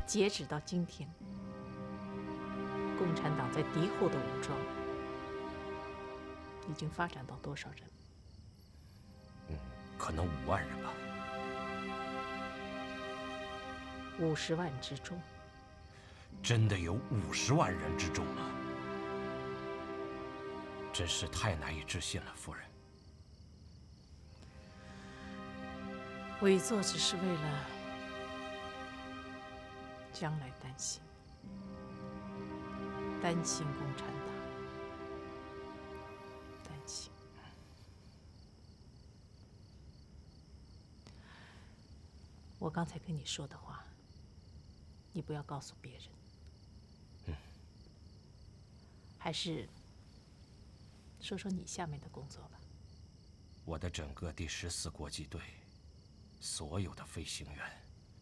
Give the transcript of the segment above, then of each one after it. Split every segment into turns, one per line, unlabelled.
截止到今天，共产党在敌后的武装已经发展到多少人？
可能5万人吧。
50万之众。
真的有50万人之众吗？真是太难以置信了，夫人。
我一做只是为了将来担心共产党，担心。我刚才跟你说的话，你不要告诉别人。还是说说你下面的工作吧。
我的整个第14国际队，所有的飞行员，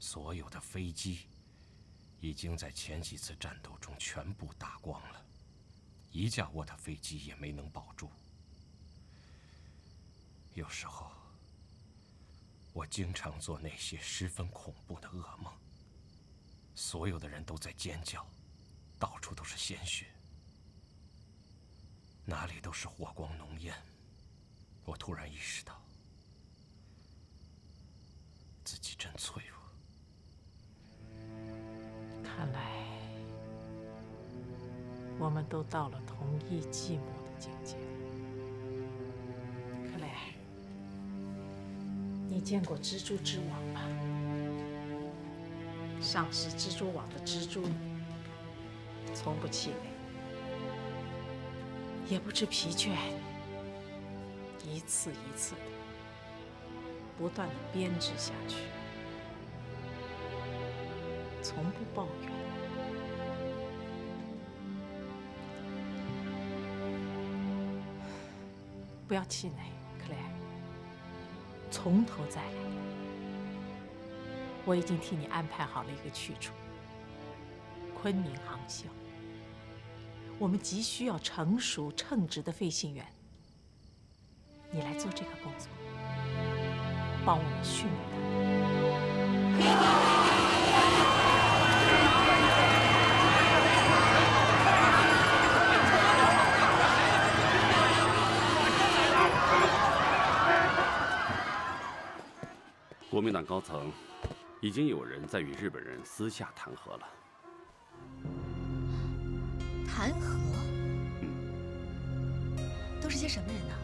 所有的飞机，已经在前几次战斗中全部打光了，一架沃特飞机也没能保住。有时候，我经常做那些十分恐怖的噩梦，所有的人都在尖叫，到处都是鲜血。哪里都是火光浓烟，我突然意识到，自己真脆弱。
看来，我们都到了同一寂寞的境界。克莱尔，你见过蜘蛛之网吗？上是蜘蛛网的蜘蛛，从不气馁，也不知疲倦，一次一次的不断的编织下去，从不抱怨。不要气馁，克莱尔，从头再来。我已经替你安排好了一个去处——昆明航校。我们急需要成熟称职的飞行员，你来做这个工作，帮我们训练他
们。国民党高层已经有人在与日本人私下谈和了。
谈和？都是些什么人呢？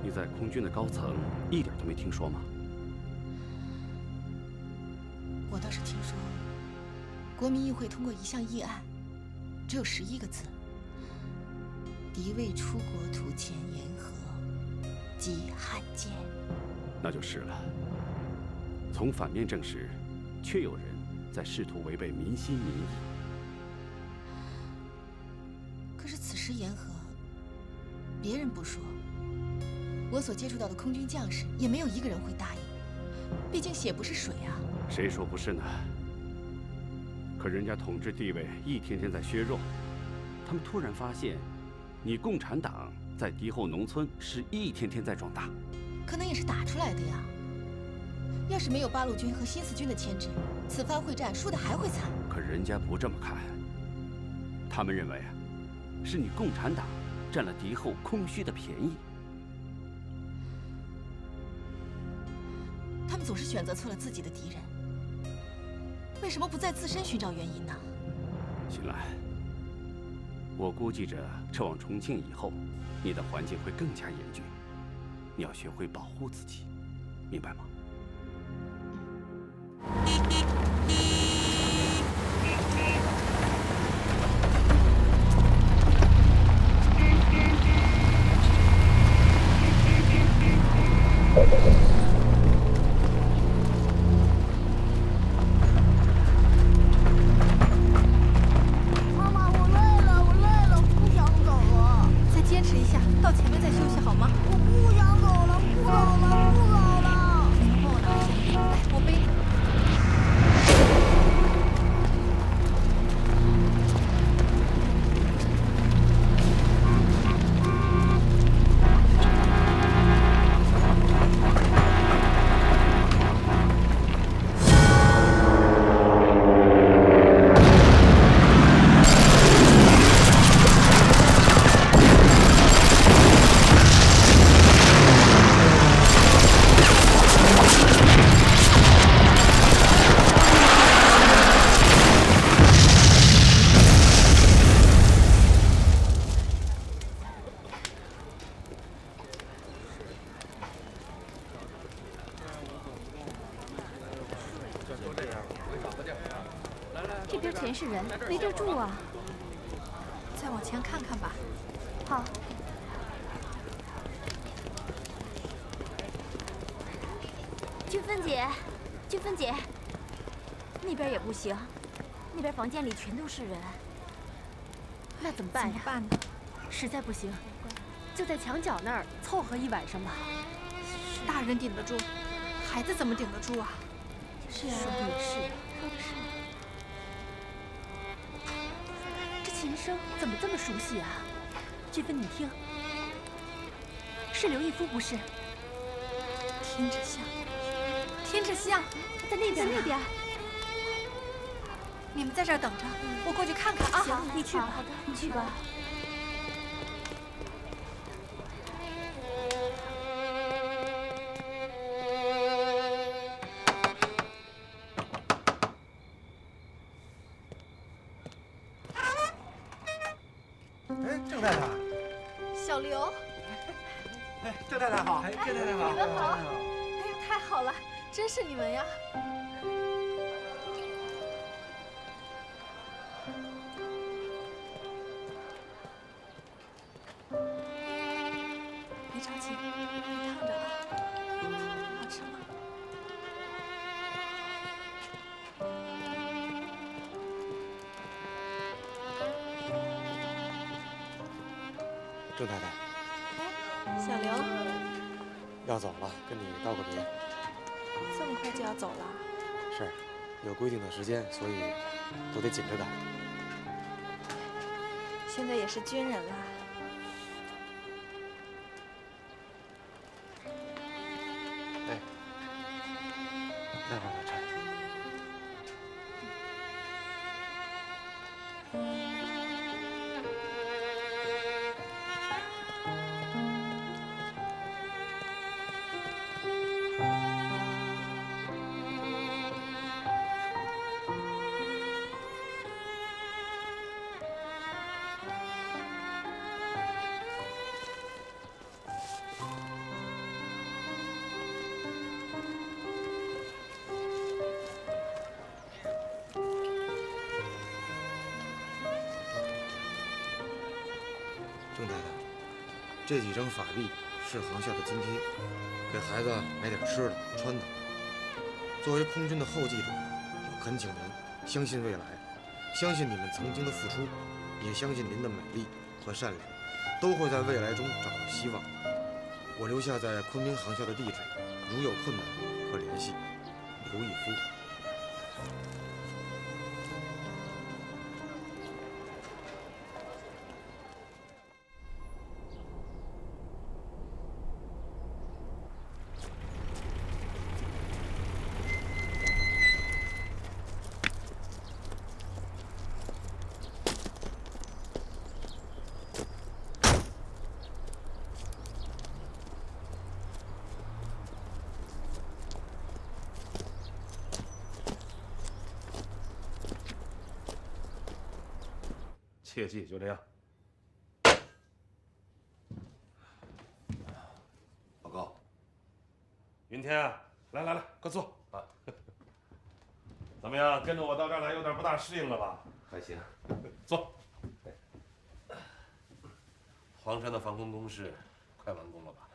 你在空军的高层一点都没听说吗？
我倒是听说，国民议会通过一项议案，只有11个字：敌未出国图前言和，即汉奸。
那就是了。从反面证实，确有人在试图违背民心民意。
可是此时言和，别人不说，我所接触到的空军将士也没有一个人会答应。毕竟血不是水啊。
谁说不是呢？可人家统治地位一天天在削弱，他们突然发现，你共产党在敌后农村是一天天在壮大。
可能也是打出来的呀。要是没有八路军和新四军的牵制，此番会战输得还会惨。
可人家不这么看，他们认为啊，是你共产党占了敌后空虚的便宜。
他们总是选择错了自己的敌人，为什么不在自身寻找原因呢？
秦岚，我估计着撤往重庆以后，你的环境会更加严峻，你要学会保护自己，明白吗？
妈妈，我累了，不想走了。
再坚持一下，到前面再休息好吗？
我不想走了，不走了。
这边全是人，没地儿住啊。
再往前看看吧。
好。俊芬姐，俊芬姐，那边也不行，那边房间里全都是人。那怎么办呀？
怎么办呢？
实在不行，就在墙角那儿凑合一晚上吧。
大人顶得住，孩子怎么顶得住啊？
是啊，说的也是，说的是。这琴声怎么这么熟悉啊？俊芬，你听，是刘亦夫不是？
听着像，听着像，
在那边，在那边。
你们在这儿等着，我过去看看啊。
行，你去吧。好的，你去吧。
哎，郑太太，
小刘，
哎，郑太太好，哎，郑太太好，
你们好，哎呀，太好了，真是你们呀！别着急，别烫着啊，好吃吗？
郑太太，
哎，小刘，
要走了，跟你道个别。
这么快就要走了？
是，有规定的时间，所以都得紧着赶。
现在也是军人了。
哎，待会儿再拆。郑太太，这几张法币是航校的津贴，给孩子买点吃的穿的。作为空军的后继者，我恳请您相信未来，相信你们曾经的付出，也相信您的美丽和善良，都会在未来中找到希望。我留下在昆明航校的地址，如有困难可联系刘亦夫。
切记，就这样。报告，云天啊，来来来，快坐啊！怎么样，跟着我到这儿来，有点不大适应了吧？
还行，
坐。黄山的防空工事快完工了吧？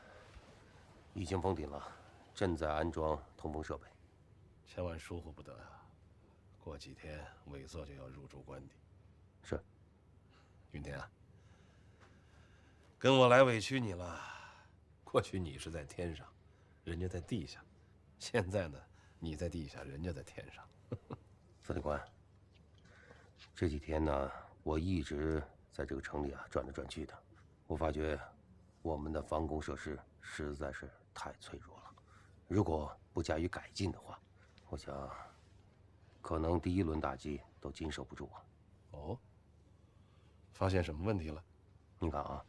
已经封顶了，正在安装通风设备。
千万疏忽不得啊！过几天委座就要入驻官邸。
是。
云天啊，跟我来委屈你了。过去你是在天上，人家在地下；现在呢，你在地下，人家在天上。
司令官，这几天呢，我一直在这个城里啊转来转去的，我发觉我们的防空设施实在是太脆弱了。如果不加以改进的话，我想可能第一轮打击都经受不住啊。
哦。发现什么问题了？
你看啊，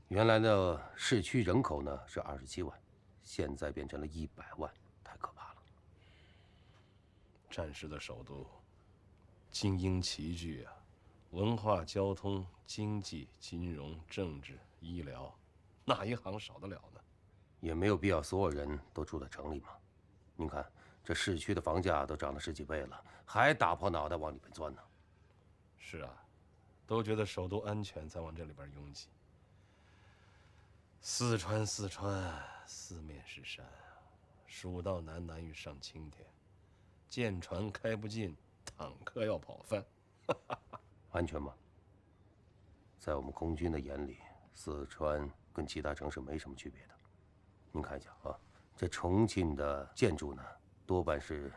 原来的市区人口呢是27万，现在变成了100万，太可怕了。
战时的首都，精英齐聚啊，文化、交通、经济、金融、政治、医疗，哪一行少得了呢？
也没有必要所有人都住在城里嘛。您看，这市区的房价都涨了10几倍了，还打破脑袋往里面钻呢。
是啊，都觉得首都安全，才往这里边拥挤。四川，四面是山，蜀道难，难于上青天。舰船开不进，坦克要跑翻。
安全吗？在我们空军的眼里，四川跟其他城市没什么区别的。您看一下啊，这重庆的建筑呢，多半是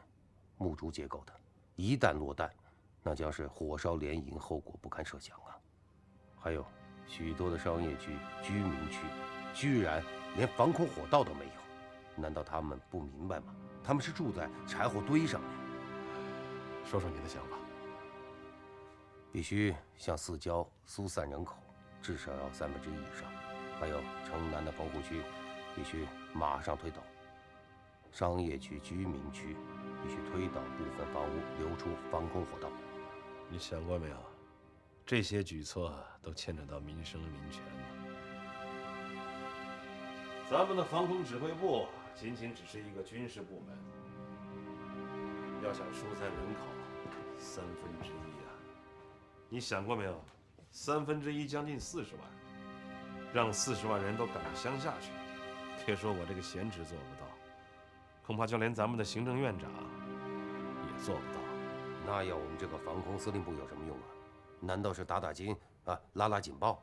木竹结构的，一旦落弹，那将是火烧连营，后果不堪设想啊。还有许多的商业区、居民区，居然连防空火道都没有，难道他们不明白吗？他们是住在柴火堆上面。
说说你的想法。
必须向四郊疏散人口，至少要1/3以上。还有城南的棚户区，必须马上推倒。商业区、居民区必须推倒部分房屋，留出防空火道。
你想过没有？这些举措都牵扯到民生民权呢。咱们的防空指挥部仅只是一个军事部门，要想疏散人口，1/3啊！你想过没有？1/3将近40万，让40万人都赶到乡下去，别说我这个闲职做不到，恐怕就连咱们的行政院长也做不到。
那要我们这个防空司令部有什么用啊？难道是打金啊，拉警报？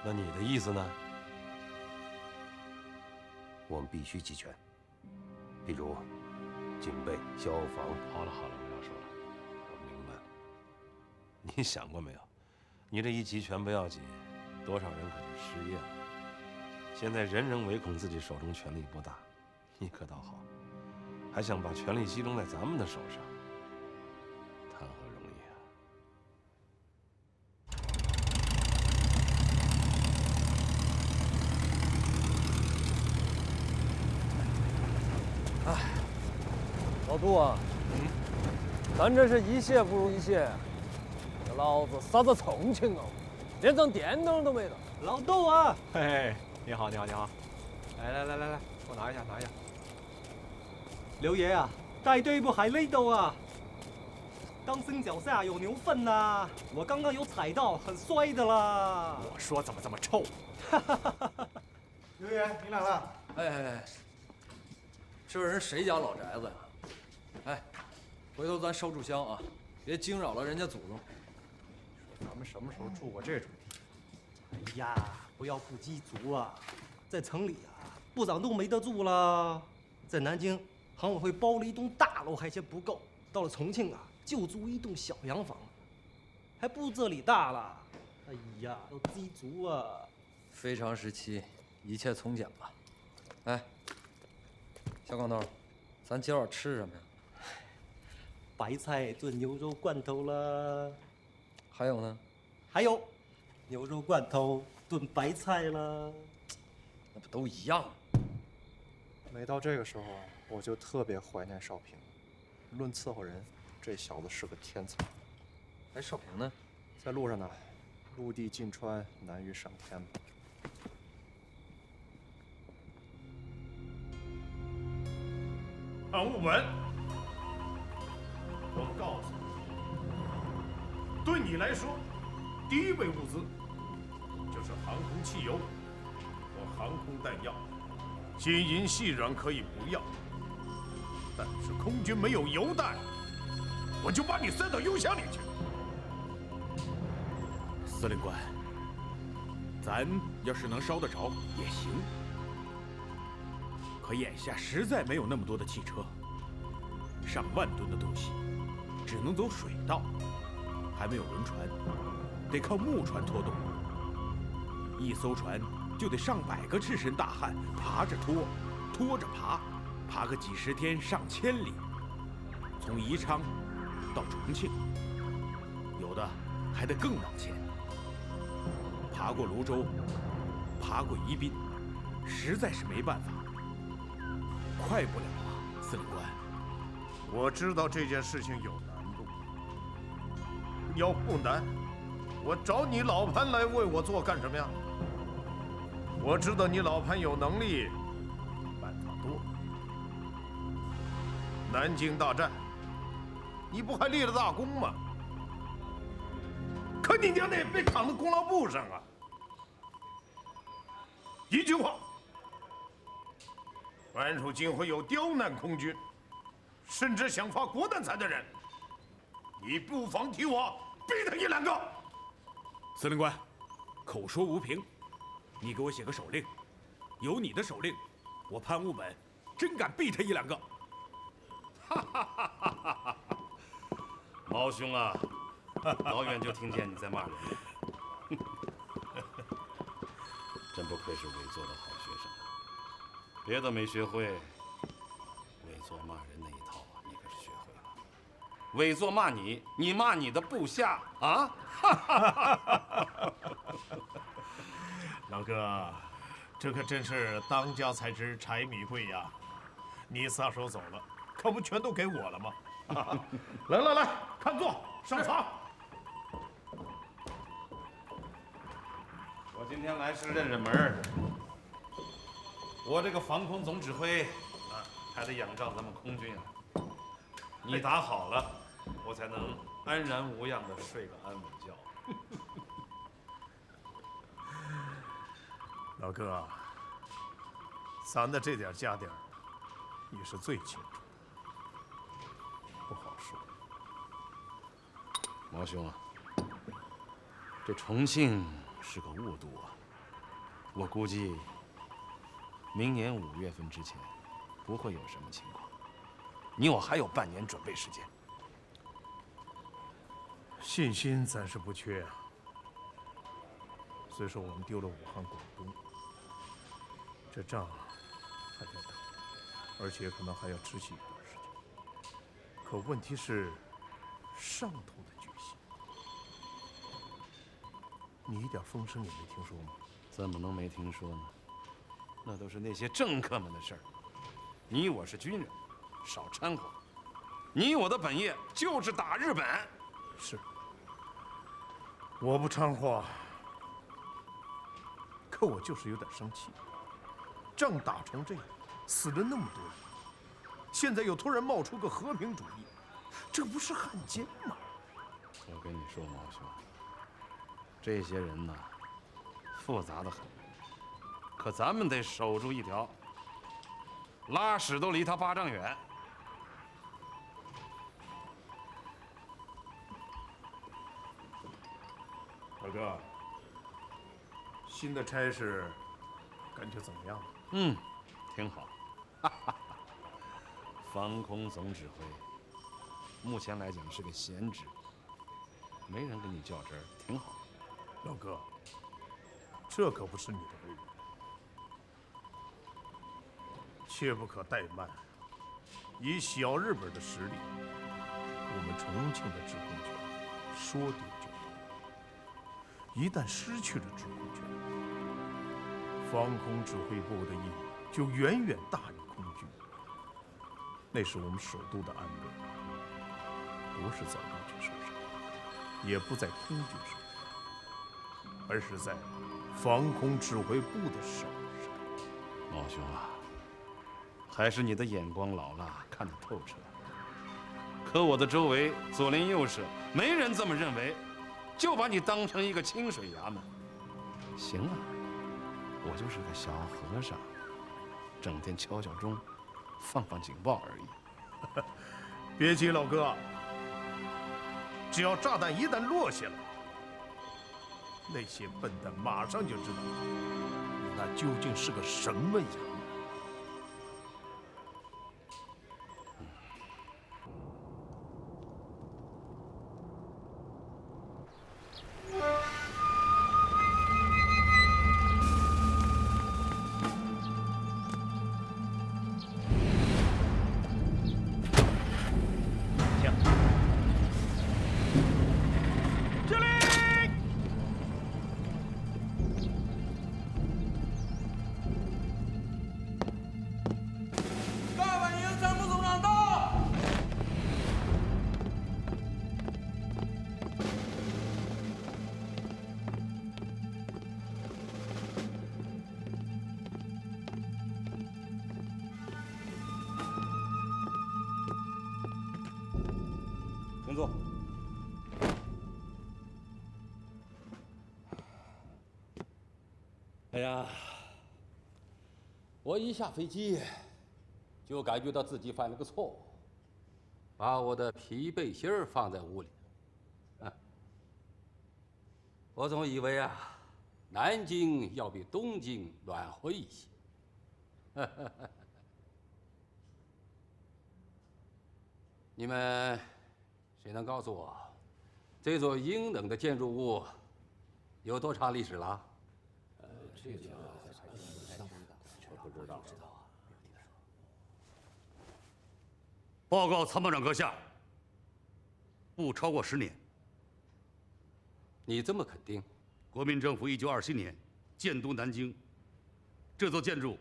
那你的意思呢？
我们必须集权，比如警备、消防。
好了，不要说了，我明白了。你想过没有？你这一集权不要紧，多少人可就失业了。现在人人唯恐自己手中权力不大，你可倒好，还想把权力集中在咱们的手上，谈何容易啊！
哎，老杜啊，咱这是一谢不如一谢。这老子杀到重庆哦，连张电灯都没得。
老杜啊，嘿嘿，你好。来，我拿一下。刘爷啊，带队不还累斗啊？当心脚下有牛粪呐！我刚刚有踩到，很衰的啦。我说怎么这么臭？
刘爷，你来了。
哎，这人谁家老宅子呀？哎，回头咱收炷香啊，别惊扰了人家祖宗。
咱们什么时候住过这种地方？哎呀，不要不知足啊！在城里啊，部长都没得住了。在南京，行委会包了一栋大楼还嫌不够，到了重庆啊，就租一栋小洋房，还不如这里大了。哎呀，要知足啊！
非常时期，一切从简吧。哎，小广头，咱今晚吃什么呀？
白菜炖牛肉罐头了。
还有呢？
还有，牛肉罐头炖白菜了。
那不都一样吗？
每到这个时候，我就特别怀念少平。论伺候人，这小子是个天才。
哎，少平呢？
在路上呢，陆地进川，难于上天吧。
航务门，我告诉你，对你来说，第一位物资就是航空汽油和航空弹药，金银细软可以不要，但是空军没有油弹，我就把你塞到油箱里去。
司令官，咱要是能烧得着也行，可眼下实在没有那么多的汽车，上万吨的东西只能走水道，还没有轮船，得靠木船拖动。一艘船就得上百个赤身大汉爬着拖，拖着爬，爬个几十天上千里，从宜昌到重庆，有的还得更往前，爬过泸州，爬过宜宾，实在是没办法，快不了啊，司令官。
我知道这件事情有难度，要不难，我找你老潘来为我做干什么呀？我知道你老潘有能力，办法多，南京大战，你不还立了大功吗？可你娘的也被扛到功劳簿上啊！一句话，凡属今后有刁难空军，甚至想发国难财的人，你不妨替我毙他1、2个。
司令官，口说无凭，你给我写个手令，有你的手令，我潘务本真敢毙他1、2个。
毛兄啊，老远就听见你在骂人了，真不愧是伪作的好学生，别的没学会，伪作骂人那一套啊，你可是学会了。伪作骂你，你骂你的部下啊！
老哥，这可真是当家才知柴米贵呀！你撒手走了，可不全都给我了吗？来，看座，上茶。
我今天来是认认门儿。我这个防空总指挥啊，还得仰仗咱们空军啊。你打好了，我才能安然无恙的睡个安稳觉。
老哥，咱的这点家底儿，你是最清楚的，不好说。
毛兄啊，这重庆是个雾都啊，我估计明年5月份之前不会有什么情况，你我还有半年准备时间。
信心咱是不缺啊。虽说我们丢了武汉、广东，这仗还在打，而且可能还要持续一段时间。可问题是，上头的决心，你一点风声也没听说吗？
怎么能没听说呢？那都是那些政客们的事儿。你我是军人，少掺和。你我的本业就是打日本。
是，我不掺和，可我就是有点生气。仗打成这样，死了那么多人，现在又突然冒出个和平主义，这不是汉奸吗？
我跟你说，毛兄，这些人呐，复杂的很，可咱们得守住一条，拉屎都离他8丈远。
老哥，新的差事感觉怎么样？
挺好。防空总指挥，目前来讲是个闲职，没人跟你较真儿，挺好。
老哥，这可不是你的为人，切不可怠慢。以小日本的实力，我们重庆的制空权说丢就丢。一旦失去了制空权，防空指挥部的意义就远远大于空军。那是我们首都的安危，不是在陆军手上，也不在空军手上，而是在防空指挥部的手上。
毛兄啊，还是你的眼光老了，看得透彻。可我的周围左邻右舍没人这么认为，就把你当成一个清水衙门。行啊，我就是个小和尚，整天敲敲钟，放放警报而已。
别急，老哥，只要炸弹一旦落下来，那些笨蛋马上就知道你那究竟是个什么衙门。
工作。哎呀，我一下飞机就感觉到自己犯了个错误，把我的皮背心儿放在屋里。我总以为啊，南京要比东京暖和一些。你们谁能告诉我，这座英冷的建筑物有多长历史了？这个不知道。
报告参谋长阁下，不超过10年。
你这么肯定？
国民政府1927年建都南京，这座建筑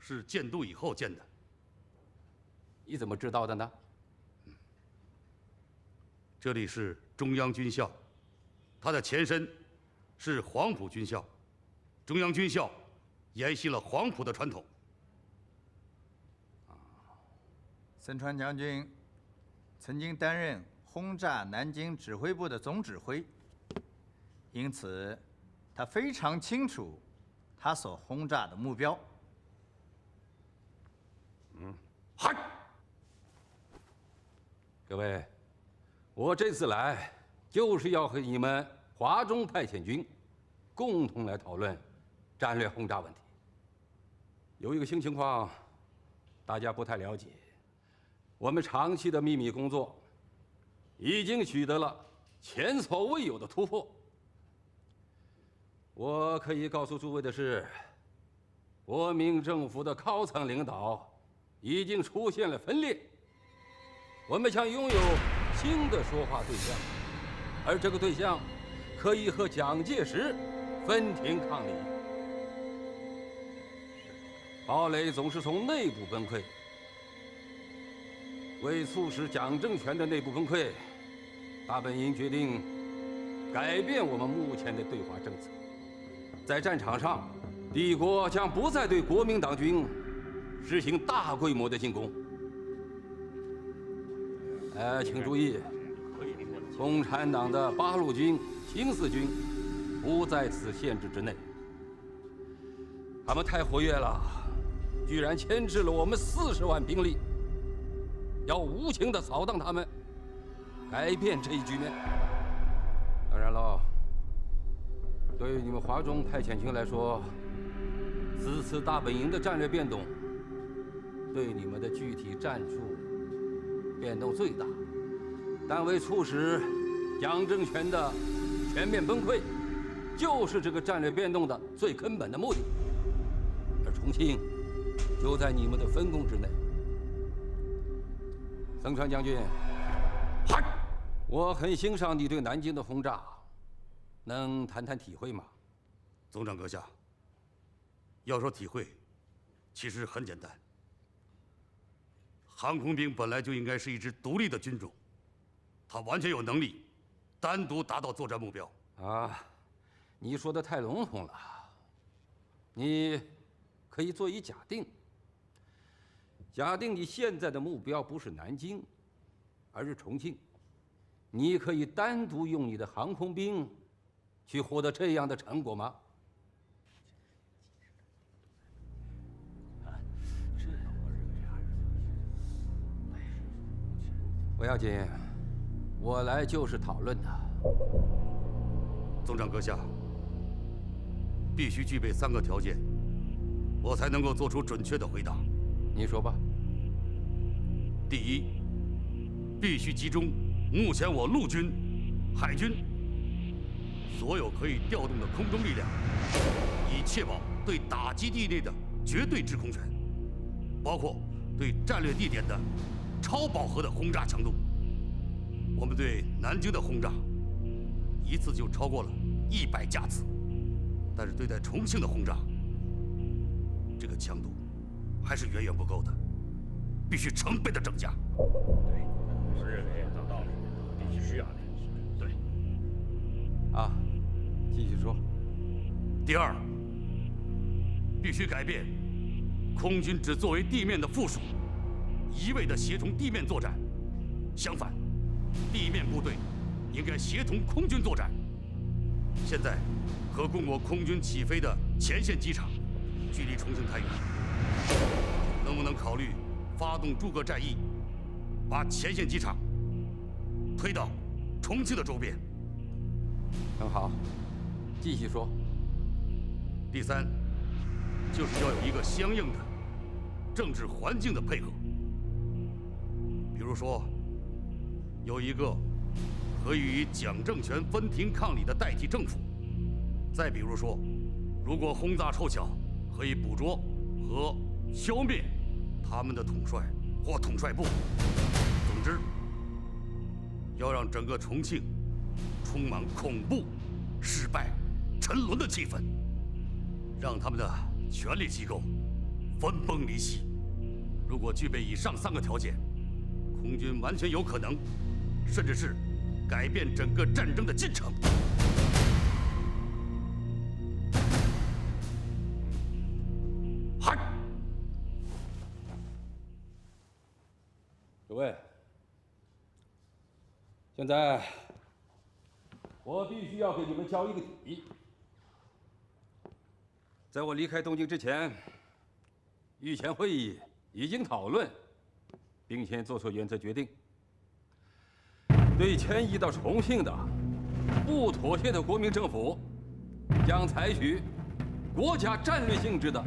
是建都以后建的。
你怎么知道的呢？
这里是中央军校，它的前身是黄埔军校，中央军校沿袭了黄埔的传统。
森川将军曾经担任轰炸南京指挥部的总指挥，因此他非常清楚他所轰炸的目标。
嗨！各位，我这次来就是要和你们华中派遣军共同来讨论战略轰炸问题。有一个新情况，大家不太了解。我们长期的秘密工作已经取得了前所未有的突破。我可以告诉诸位的是，国民政府的高层领导已经出现了分裂，我们想拥有新的说话对象，而这个对象可以和蒋介石分庭抗礼。堡垒总是从内部崩溃。为促使蒋政权的内部崩溃，大本营决定改变我们目前的对华政策。在战场上，帝国将不再对国民党军实行大规模的进攻。请注意，共产党的八路军、新四军不在此限制之内。他们太活跃了，居然牵制了我们40万兵力。要无情地扫荡他们，改变这一局面。当然了，对于你们华中派遣军来说，此次大本营的战略变动，对你们的具体战术变动最大，但为促使蒋政权的全面崩溃，就是这个战略变动的最根本的目的。而重庆就在你们的分工之内。森川将军，我很欣赏你对南京的轰炸，能谈谈体会吗？
总长阁下，要说体会，其实很简单。航空兵本来就应该是一支独立的军种，它完全有能力单独达到作战目标。
你说的太笼统了。你可以做一假定。假定你现在的目标不是南京，而是重庆，你可以单独用你的航空兵去获得这样的成果吗？不要紧，我来就是讨论的。
总长阁下，必须具备3个条件，我才能够做出准确的回答。
你说吧。
第一，必须集中目前我陆军、海军所有可以调动的空中力量，以确保对打击地内的绝对制空权，包括对战略地点的超饱和的轰炸强度。我们对南京的轰炸，一次就超过了100架次，但是对待重庆的轰炸，这个强度还是远远不够的，必须成倍的增加。
对，我认为有道理，必须啊。对。
继续说。
第二，必须改变空军只作为地面的附属，一味的协同地面作战。相反，地面部队应该协同空军作战。现在可供我空军起飞的前线机场距离重庆太远，能不能考虑发动诸葛战役，把前线机场推到重庆的周边？
很好，继续说。
第三，就是要有一个相应的政治环境的配合，比如说，有一个可以与蒋政权分庭抗礼的代替政府；再比如说，如果轰炸凑巧，可以捕捉和消灭他们的统帅或统帅部。总之，要让整个重庆充满恐怖、失败、沉沦的气氛，让他们的权力机构分崩离析。如果具备以上3个条件，空军完全有可能，甚至是改变整个战争的进程。嗨！
诸位，现在我必须要给你们交一个底。在我离开东京之前，御前会议已经讨论，并且做出原则决定，对迁移到重庆的不妥协的国民政府，将采取国家战略性质的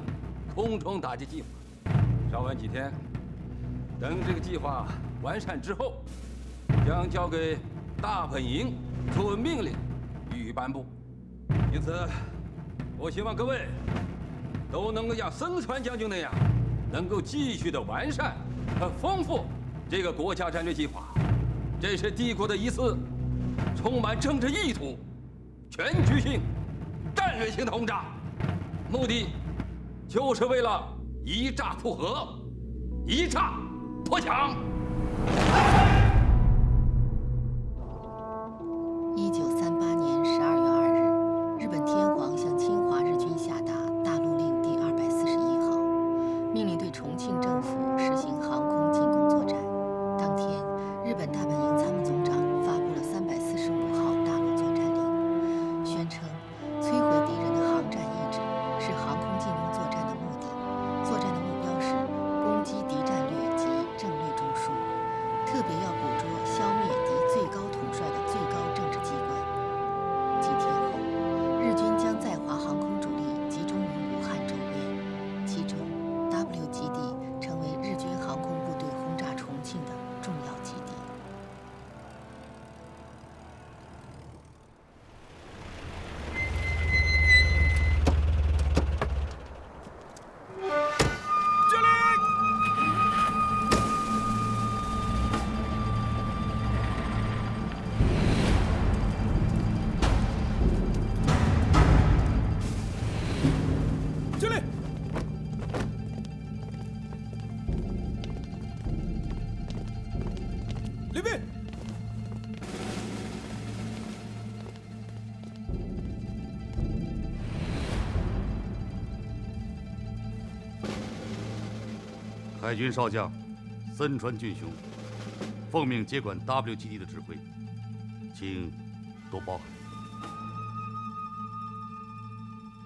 空中打击计划。稍晚几天，等这个计划完善之后，将交给大本营作为命令予以颁布。因此，我希望各位都能够像森川将军那样，能够继续的完善和丰富这个国家战略计划。这是帝国的一次充满政治意图、全局性、战略性的轰炸，目的就是为了一炸复合，一炸破抢。
1938年12月2日，日本天皇向侵华日军下达大陆令第241号，命令对重庆政府实行航空进攻作战。当天，日本大本营参谋总长发布了345号大陆作战令，宣称摧毁敌人的航战意志是航空进攻作战的目的，作战的目标是攻击敌战略及政略中枢，特别要捕捉消灭敌最高统帅的最高政治机关。几天后，日军将在华航空主力集中于武汉周边，其中 W 基地成为日军航空部队轰炸重庆的重要基地。
敬礼！礼毕！
海军少将森川俊雄，奉命接管 W 基地的指挥，请多包涵。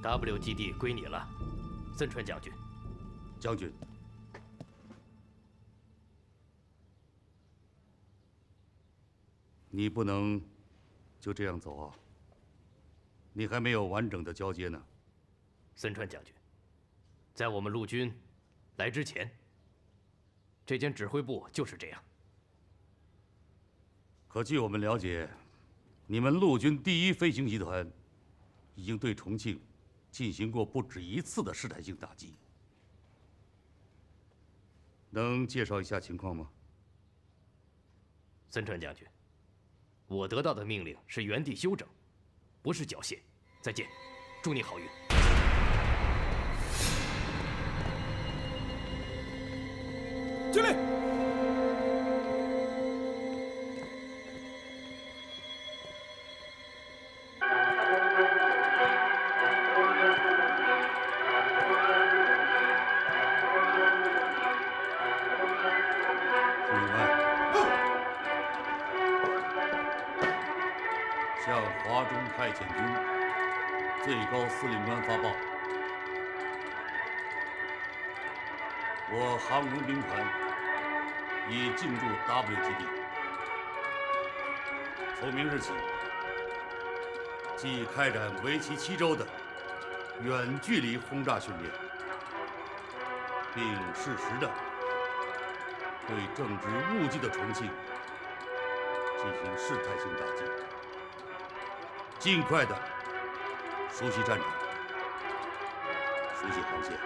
W 基地归你了，森川将军。
将军，你不能就这样走啊！你还没有完整的交接呢。
森川将军，在我们陆军来之前，这间指挥部就是这样。
可据我们了解，你们陆军第1飞行集团已经对重庆进行过不止1次的试探性打击，能介绍一下情况吗？
森川将军，我得到的命令是原地休整，不是缴械。再见，祝你好运。
敬礼！
注意看。向华中派遣军最高司令官发报：我航空兵团已进驻 W 基地，从明日起，即开展为期7周的远距离轰炸训练，并适时的对正值雾季的重庆进行试探性打击，尽快的熟悉战场，熟悉航线，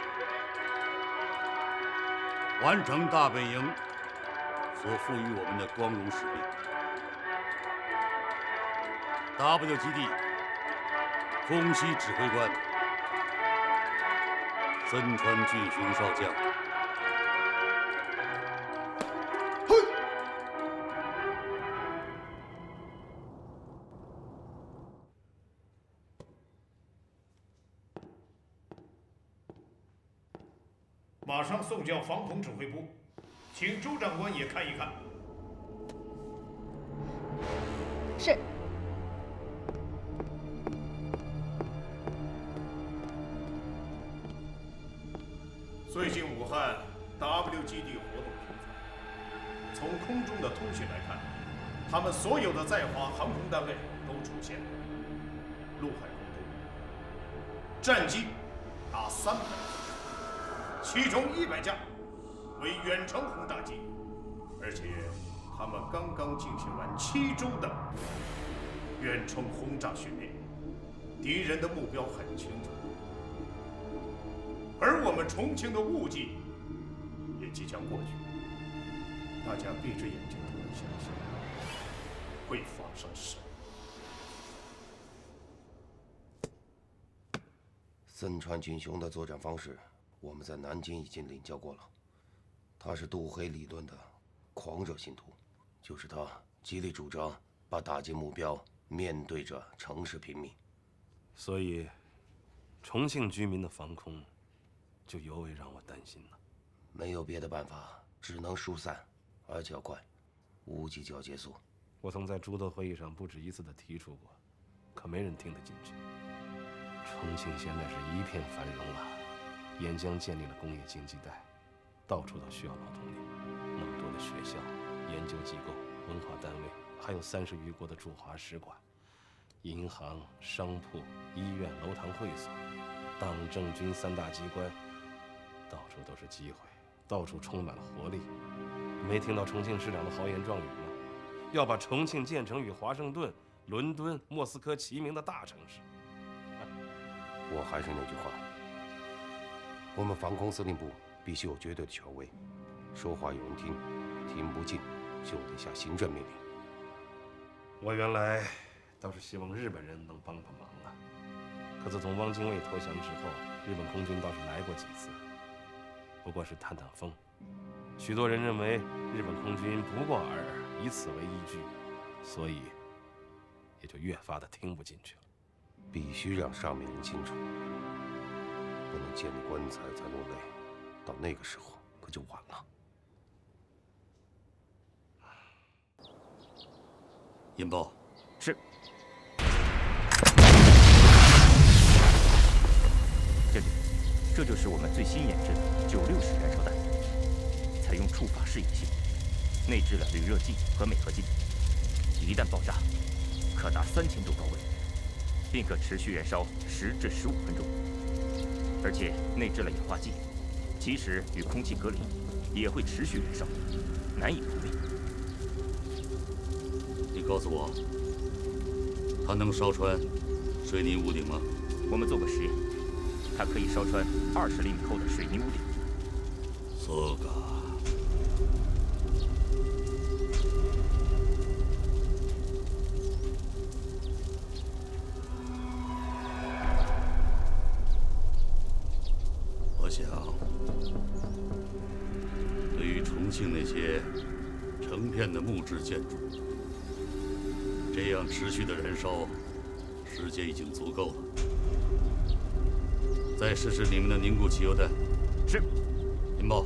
完成大本营所赋予我们的光荣使命。W 基地空袭指挥官森川俊雄少将。
马上送交防空指挥部，请周长官也看一看。
是。
最近武汉 W 基地活动频繁，从空中的通讯来看，他们所有的在华航空单位都出现了陆海空中战机达300架，其中100架为远程轰炸机，而且他们刚刚进行完7周的远程轰炸训练，敌人的目标很清楚。而我们重庆的雾季也即将过去，大家闭着眼睛都能想象会发生什么。
森川俊雄的作战方式，我们在南京已经领教过了。他是杜黑理论的狂热信徒，就是他极力主张把打击目标面对着城市平民。
所以，重庆居民的防空就尤为让我担心了。
没有别的办法，只能疏散，而且要快，雾季就要结束。
我曾在诸多会议上不止一次地提出过，可没人听得进去。重庆现在是一片繁荣了，沿江建立了工业经济带，到处都需要劳动力。那么多的学校、研究机构、文化单位，还有30余国的驻华使馆、银行、商铺、医院、楼堂会所，党政军3大机关，到处都是机会，到处充满了活力。没听到重庆市长的豪言壮语吗？要把重庆建成与华盛顿、伦敦、莫斯科齐名的大城市。
我还是那句话，我们防空司令部必须有绝对的权威，说话有人听，听不进就得下行政命令。
我原来倒是希望日本人能帮帮忙了，可自从汪精卫投降之后，日本空军倒是来过几次，不过是探探风。许多人认为日本空军不过尔，以此为依据，所以也就越发的听不进去了。
必须让上面人清楚，不能见了棺材才落泪，到那个时候可就晚了。
引爆。
是。这就是我们最新研制的96式燃烧弹，采用触发式引信，内置了铝热剂和镁合金，一旦爆炸，可达3000度高温，并可持续燃烧10至15分钟，而且内置了氧化剂，即使与空气隔离，也会持续燃烧，难以扑灭。
你告诉我，它能烧穿水泥屋顶吗？
我们做过实验，它可以烧穿20厘米厚的水泥屋顶。
そうか。我想，对于重庆那些成片的木质建筑，这样持续的燃烧时间已经足够了。再试试你们的凝固汽油弹。
是。
引爆。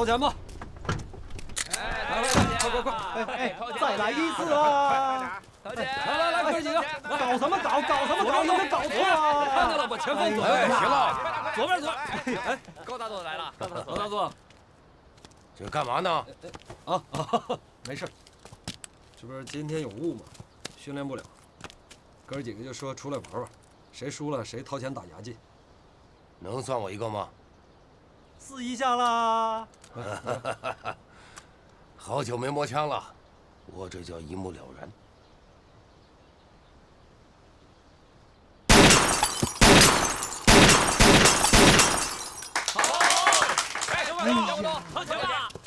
掏钱吧！来，快！
再来一次啊！
来，哥几个，
搞什么搞？搞什么搞？有没有搞错啊？
看见了，把钱放左
边。行
了，左边。哎，高大佐来了，高大佐，
这干嘛呢？
没事。这不是今天有雾吗？训练不了，哥几个就说出来玩玩，谁输了谁掏钱打牙祭。
能算我一个吗？
试一下啦！
好久没摸枪了，我这叫一目了然。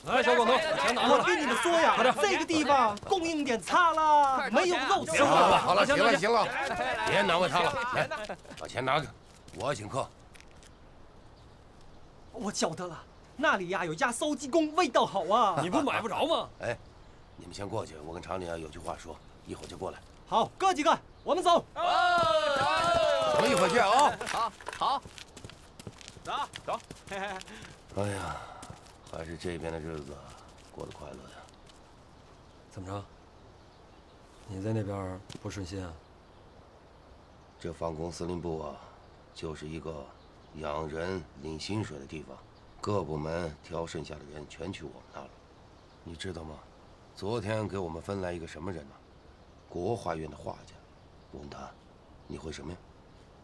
来，小广东，钱拿过来。
我跟你们说呀，这个地方供应点差了，没有肉吃。
好了，行了，别难为他了。来，把钱拿着，我请客。
我晓得了，那里呀有一家烧鸡公，味道好啊。
你不买不着吗？
哎，你们先过去，我跟厂里有句话说，一会儿就过来。
好，哥几个，我们走。
我们一会儿见啊。
好。
走。
哎呀，还是这边的日子过得快乐呀。
怎么着？你在那边不顺心啊？
这防空司令部啊，就是一个养人领薪水的地方，各部门挑剩下的人全去我们那了。你知道吗？昨天给我们分来一个什么人呢？国画院的画家。我问他，你会什么呀？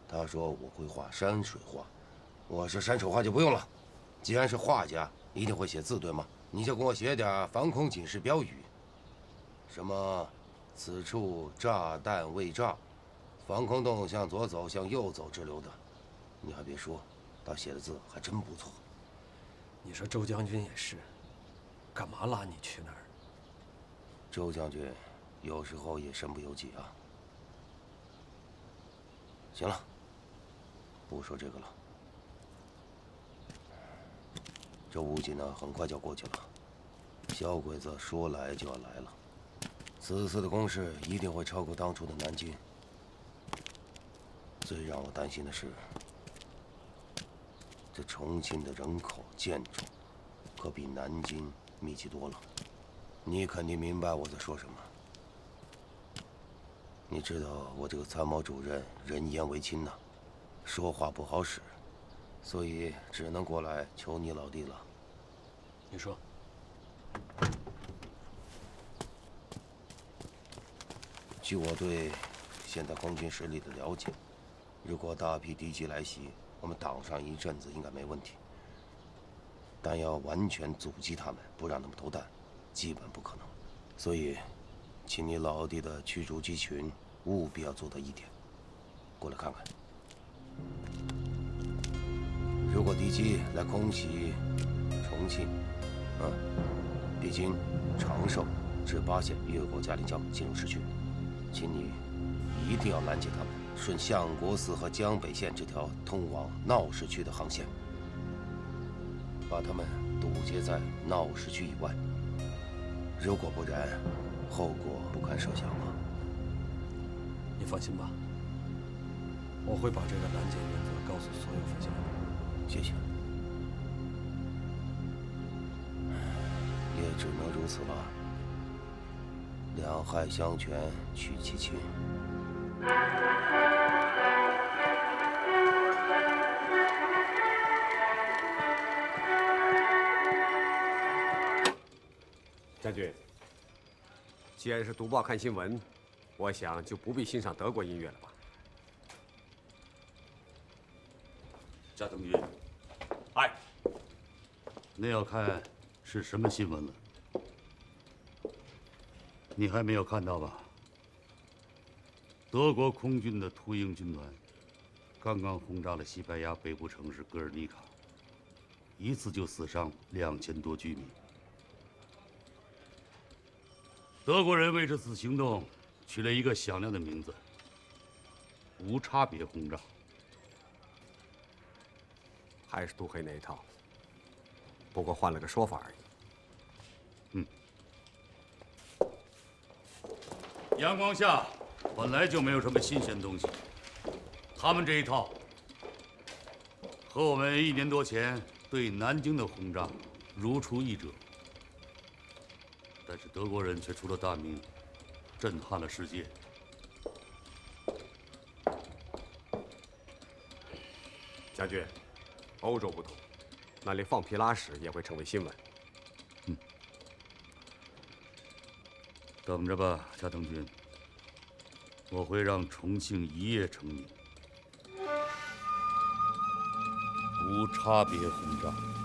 他说我会画山水画。我说山水画就不用了，既然是画家，一定会写字，对吗？你就给我写点防空警示标语，什么此处炸弹未炸，防空洞向左走，向右走之流的。你还别说，他写的字还真不错。
你说周将军也是，干嘛拉你去那儿？
周将军有时候也身不由己啊。行了，不说这个了。这雾季呢，很快就要过去了。小鬼子说来就要来了，此次的攻势一定会超过当初的南京。最让我担心的是，这重庆的人口建筑可比南京密集多了。你肯定明白我在说什么。你知道我这个参谋主任人言为轻呐，说话不好使，所以只能过来求你老弟了。
你说。
据我对现在空军实力的了解，如果大批敌机来袭，我们挡上一阵子应该没问题。但要完全阻击他们，不让他们投弹，基本不可能。所以，请你老弟的驱逐机群务必要做到一点，过来看看。如果敌机来空袭重庆，必经长寿至巴县越过嘉陵江进入市区，请你一定要拦截他们，顺相国寺和江北线这条通往闹市区的航线，把他们堵截在闹市区以外。如果不然，后果不堪设想啊！
你放心吧，我会把这个拦截原则告诉所有飞行员。
谢谢。也只能如此了。两害相权取其轻。
将军，既然是读报看新闻，我想就不必欣赏德国音乐了吧？
加藤军，哎，那要看是什么新闻了。你还没有看到吧？德国空军的秃鹰军团刚刚轰炸了西班牙北部城市格尔尼卡，一次就死伤2000多居民。德国人为这次行动取了一个响亮的名字——无差别轰炸。
还是杜黑那一套，不过换了个说法而已。
阳光下本来就没有什么新鲜东西，他们这一套和我们1年多前对南京的轰炸如出一辙。但是德国人却出了大名，震撼了世界。
将军，欧洲不同，那里放屁拉屎也会成为新闻。
等着吧，加藤君，我会让重庆一夜成名，无差别轰炸。